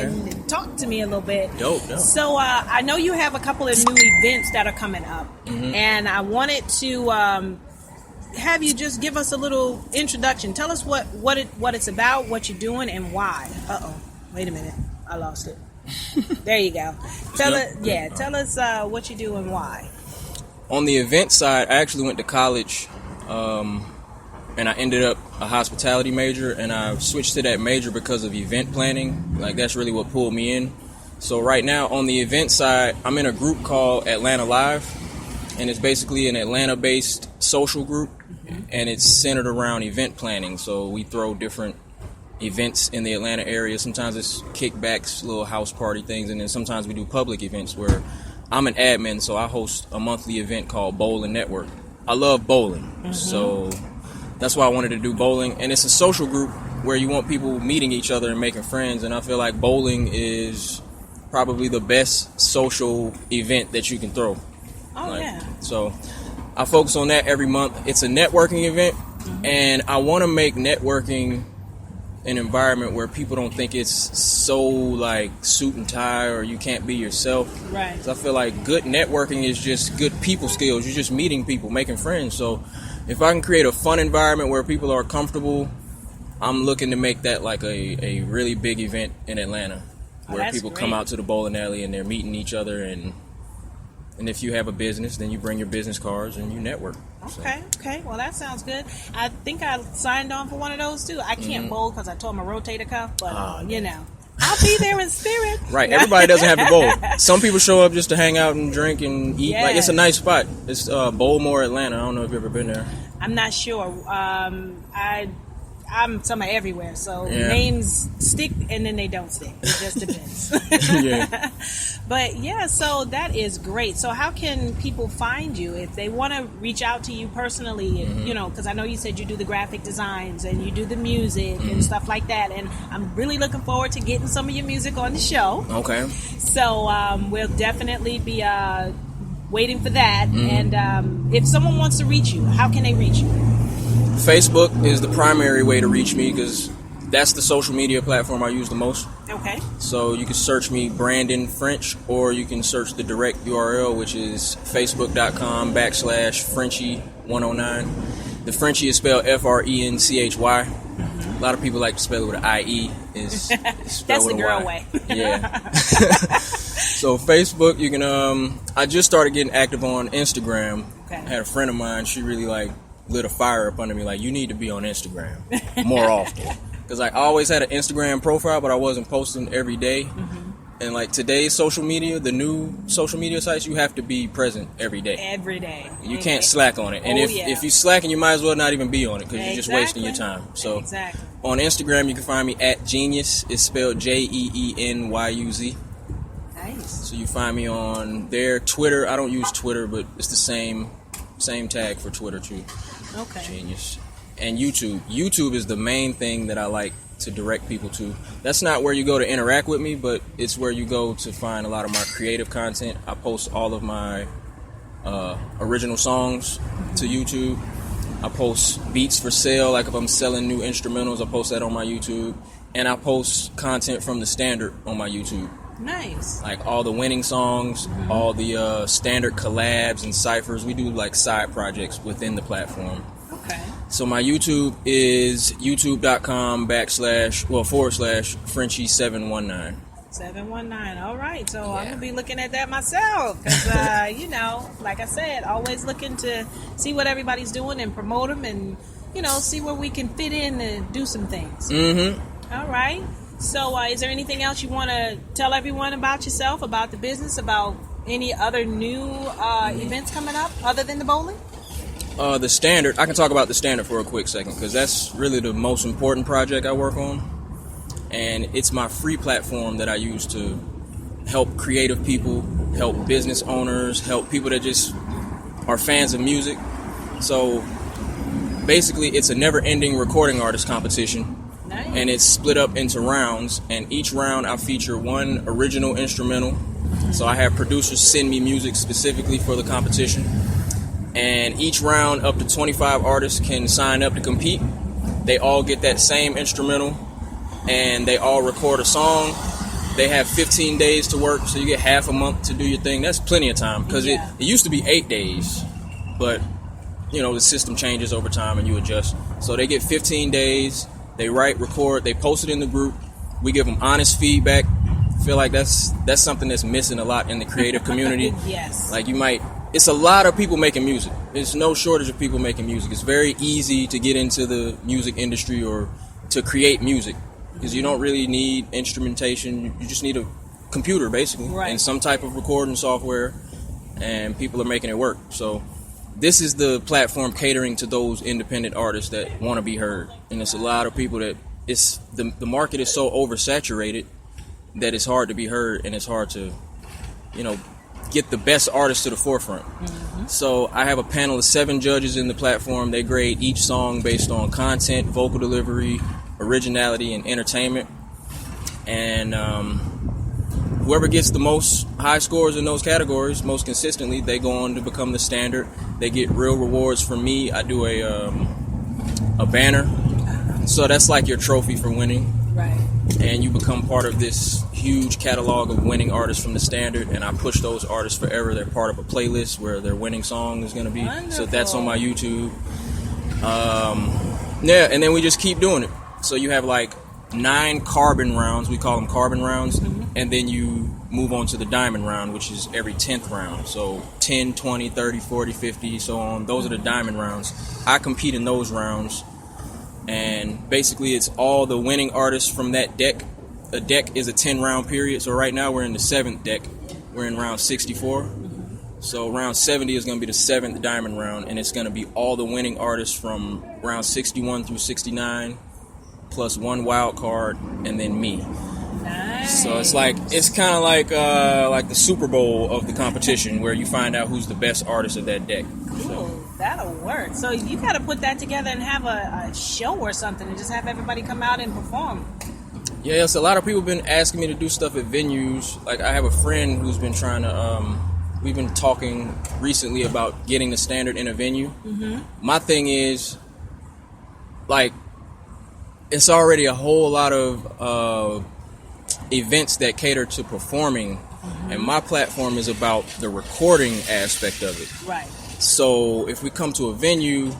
and talk to me a little bit. Dope. So I know you have a couple of new events that are coming up, and I wanted to have you just give us a little introduction. Tell us what it's about, what you're doing, and why. Wait a minute, I lost it. There you go. Tell us what you do and why. On the event side, I actually went to college, and I ended up a hospitality major, and I switched to that major because of event planning. Like, that's really what pulled me in. So right now, on the event side, I'm in a group called Atlanta Live, and it's basically an Atlanta-based social group, and it's centered around event planning. So we throw different events in the Atlanta area. Sometimes it's kickbacks, little house party things, and then sometimes we do public events where I'm an admin, so I host a monthly event called Bowling Network. I love bowling, so that's why I wanted to do bowling. And it's a social group where you want people meeting each other and making friends, and I feel like bowling is probably the best social event that you can throw. So I focus on that every month. It's a networking event, and I want to make networking an environment where people don't think it's so like suit and tie or you can't be yourself. Right. 'Cause I feel like good networking is just good people skills. You're just meeting people, making friends. So if I can create a fun environment where people are comfortable, I'm looking to make that like a really big event in Atlanta where people come out to the bowling alley and they're meeting each other, and if you have a business, then you bring your business cards and you network. Okay. Well, that sounds good. I think I signed on for one of those too. I can't bowl because I tore my rotator cuff, but I'll be there in spirit. Right. Everybody doesn't have to bowl. Some people show up just to hang out and drink and eat. Like, it's a nice spot. It's Bowlmore, Atlanta. I don't know if you've ever been there. I'm not sure. I'm somewhere everywhere, so names stick and then they don't stick. It just depends. But so that is great. So how can people find you if they want to reach out to you personally? Because I know you said you do the graphic designs and you do the music and stuff like that, and I'm really looking forward to getting some of your music on the show. Okay. So we'll definitely be waiting for that. And if someone wants to reach you, how can they reach you? Facebook is the primary way to reach me because that's the social media platform I use the most. Okay. So you can search me Brandon French, or you can search the direct URL, which is facebook.com/Frenchy109. The Frenchy is spelled Frenchy. A lot of people like to spell it with an IE. It's spelled that's with the a girl Y. way. So Facebook, you can. I just started getting active on Instagram. Okay. I had a friend of mine. She really lit a fire up under me. Like, you need to be on Instagram more often. Because I always had an Instagram profile, but I wasn't posting every day. And like today's social media, the new social media sites, you have to be present every day. Every day. You can't slack on it. And if you slacking, you might as well not even be on it because you're just wasting your time. So on Instagram, you can find me at Genius. It's spelled JEENYUZ. Nice. So you find me on there. Twitter, I don't use Twitter, but it's the same tag for Twitter too. Okay. Genius. And YouTube. YouTube is the main thing that I like to direct people to. That's not where you go to interact with me, but it's where you go to find a lot of my creative content. I post all of my original songs to YouTube. I post beats for sale, like if I'm selling new instrumentals, I post that on my YouTube. And I post content from the Standard on my YouTube. Nice. Like all the winning songs, all the Standard collabs and ciphers. We do like side projects within the platform. Okay. So my YouTube is youtube.com/Frenchy719. 719. All right. So I'm going to be looking at that myself. Because, like I said, always looking to see what everybody's doing and promote them and, see where we can fit in and do some things. All right. So is there anything else you want to tell everyone about yourself, about the business, about any other new events coming up other than the bowling? The Standard, I can talk about the Standard for a quick second because that's really the most important project I work on. And it's my free platform that I use to help creative people, help business owners, help people that just are fans of music. So basically, it's a never-ending recording artist competition. Nice. And it's split up into rounds. And each round, I feature one original instrumental. So I have producers send me music specifically for the competition. And each round, up to 25 artists can sign up to compete. They all get that same instrumental, and they all record a song. they have 15 days to work, so you get half a month to do your thing. That's plenty of time, because it used to be 8 days, but the system changes over time and you adjust. So they get 15 days. They write, record, they post it in the group. We give them honest feedback. I feel like that's something that's missing a lot in the creative community. Yes. Like it's a lot of people making music. There's no shortage of people making music. It's very easy to get into the music industry or to create music, because you don't really need instrumentation. You just need a computer, basically, and some type of recording software, and people are making it work. So this is the platform catering to those independent artists that want to be heard. And it's a lot of people that the market is so oversaturated that it's hard to be heard, and it's hard to, get the best artists to the forefront. Mm-hmm. So I have a panel of 7 judges in the platform. They grade each song based on content, vocal delivery, originality, and entertainment. And whoever gets the most high scores in those categories most consistently, they go on to become the standard. They get real rewards from me. I do a banner, so that's like your trophy for winning. Right. And you become part of this huge catalog of winning artists from the standard, and I push those artists forever. They're part of a playlist where their winning song is going to be. Wonderful. So that's on my YouTube. And then we just keep doing it. So you have like 9 carbon rounds. We call them carbon rounds. Mm-hmm. And then you move on to the diamond round, which is every 10th round. So 10, 20, 30, 40, 50, so on. Those are the diamond rounds. I compete in those rounds. And basically it's all the winning artists from that deck. A deck is a 10-round period. So right now we're in the 7th deck. We're in round 64. So round 70 is going to be the 7th diamond round, and it's going to be all the winning artists from round 61 through 69, plus 1 wild card, and then me. Nice. So it's kind of like the Super Bowl of the competition, where you find out who's the best artist of that deck. Cool. That'll work. So you got to put that together and have a show or something, and just have everybody come out and perform. Yeah, so a lot of people have been asking me to do stuff at venues. Like I have a friend who's been trying to. We've been talking recently about getting the standard in a venue. Mm-hmm. My thing is, it's already a whole lot of events that cater to performing, mm-hmm. and my platform is about the recording aspect of it. Right. So if we come to a venue,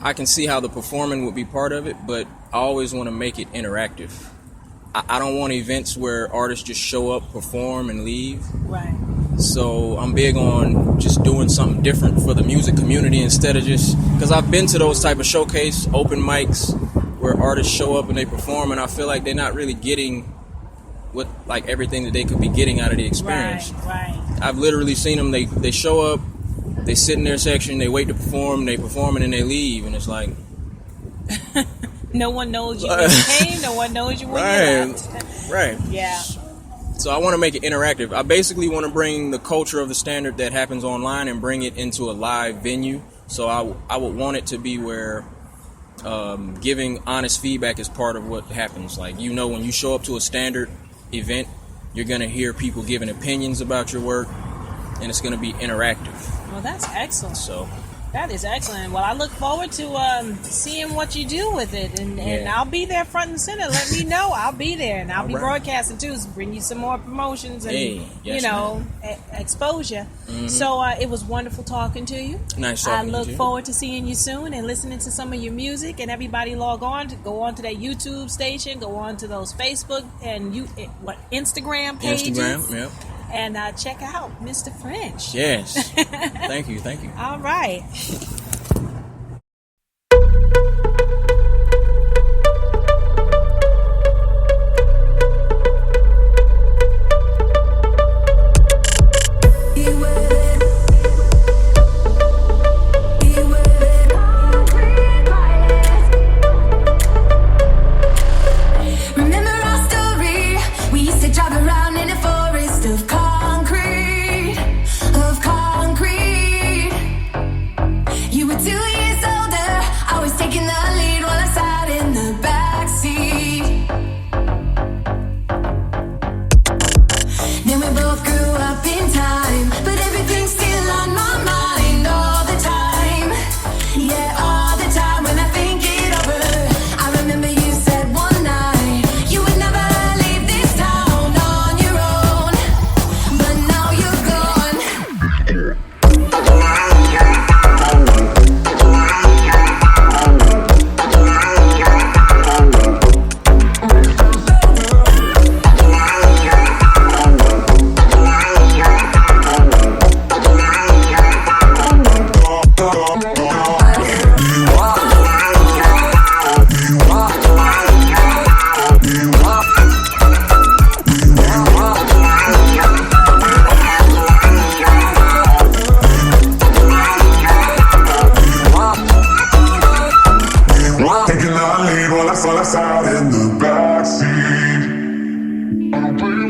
I can see how the performing would be part of it, but I always want to make it interactive. I don't want events where artists just show up, perform, and leave. Right. So I'm big on just doing something different for the music community, instead of just, because I've been to those type of showcase open mics where artists show up and they perform, and I feel like they're not really getting everything that they could be getting out of the experience. Right. I've literally seen them. They show up, they sit in their section, they wait to perform, they perform, and then they leave, and it's like no one knows you when you came, no one knows you when you left. Right. Yeah. So I want to make it interactive. I basically want to bring the culture of the standard that happens online and bring it into a live venue. So I would want it to be where giving honest feedback is part of what happens. Like, when you show up to a standard event, you're going to hear people giving opinions about your work, and it's going to be interactive. Well, that's excellent. So that is excellent. Well, I look forward to seeing what you do with it, and I'll be there front and center. Let me know. I'll be there, and I'll be broadcasting too. So bring you some more promotions and exposure. Mm-hmm. So it was wonderful talking to you. Nice talking to you. I look forward to seeing you soon and listening to some of your music. And everybody go on to that YouTube station, go on to those Facebook and Instagram pages. Instagram, yeah. And check out Mr. French. Yes. Thank you. All right. You Pretty